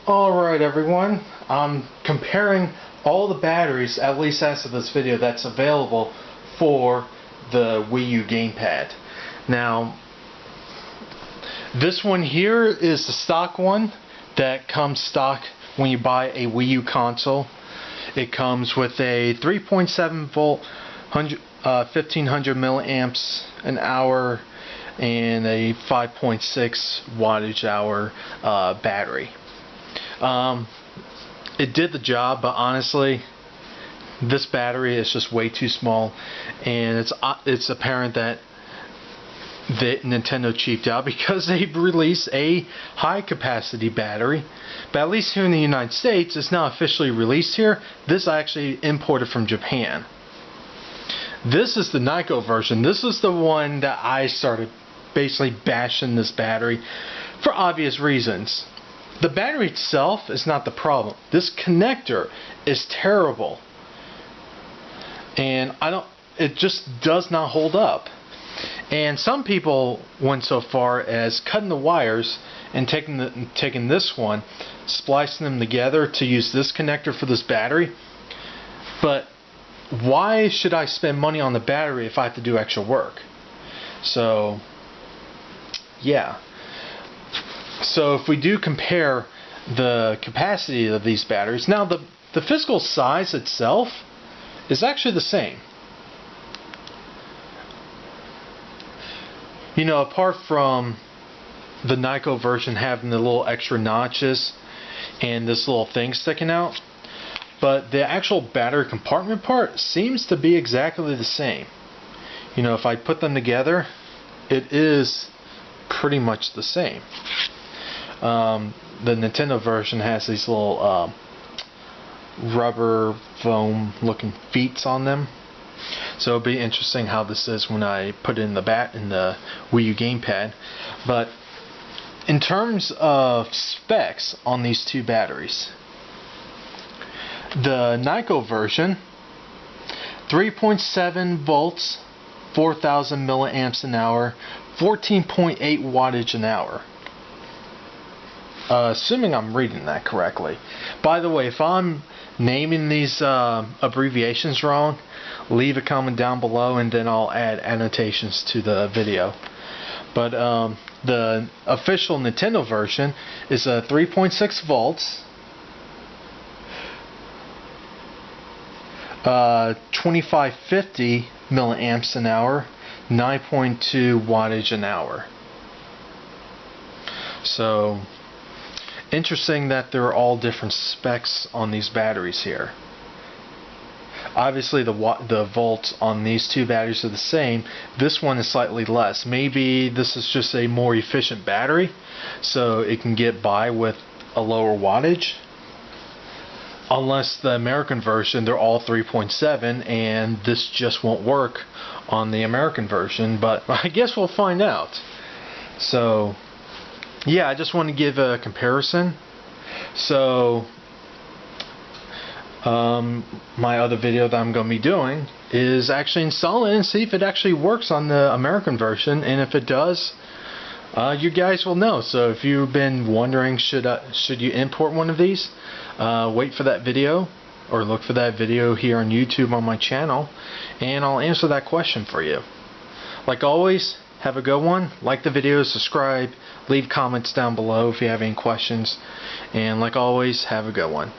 Alright everyone, I'm comparing all the batteries, at least as of this video, that's available for the Wii U Gamepad. Now, this one here is the stock one that comes stock when you buy a Wii U console. It comes with a 3.7 volt 1500 milliamps an hour and a 5.6 wattage hour battery. It did the job, but honestly this battery is just way too small, and it's apparent that Nintendo cheaped out because they released a high capacity battery, but at least here in the United States it's not officially released here. This I actually imported from Japan. This is the Nyko version. This is the one that I started basically bashing this battery for obvious reasons. The battery itself is not the problem. This connector is terrible, and it just does not hold up. And some people went so far as cutting the wires and taking this one, splicing them together to use this connector for this battery. But why should I spend money on the battery if I have to do extra work? So yeah. So if we do compare the capacity of these batteries, now the physical size itself is actually the same. You know, apart from the Nyko version having the little extra notches and this little thing sticking out, but the actual battery compartment part seems to be exactly the same. You know, if I put them together, it is pretty much the same. The Nintendo version has these little rubber foam looking feet on them. So it'll be interesting how this is when I put it in the Wii U Gamepad. But in terms of specs on these two batteries, the Nyko version, 3.7 volts, 4,000 milliamps an hour, 14.8 wattage an hour. Assuming I'm reading that correctly. By the way, if I'm naming these abbreviations wrong, leave a comment down below and then I'll add annotations to the video. But the official Nintendo version is 3.6 volts, 2550 milliamps an hour, 9.2 wattage an hour. So interesting that there are all different specs on these batteries here. Obviously the volts on these two batteries are the same. This one is slightly less. Maybe this is just a more efficient battery, so it can get by with a lower wattage. Unless the American version, they're all 3.7 and this just won't work on the American version, but I guess we'll find out. So yeah, I just want to give a comparison. So my other video that I'm going to be doing is actually install it and see if it actually works on the American version, and if it does, you guys will know. So if you've been wondering should you import one of these, wait for that video or look for that video here on YouTube on my channel, and I'll answer that question for you. Like always, have a good one. Like the video, subscribe, leave comments down below if you have any questions, and like always, have a good one.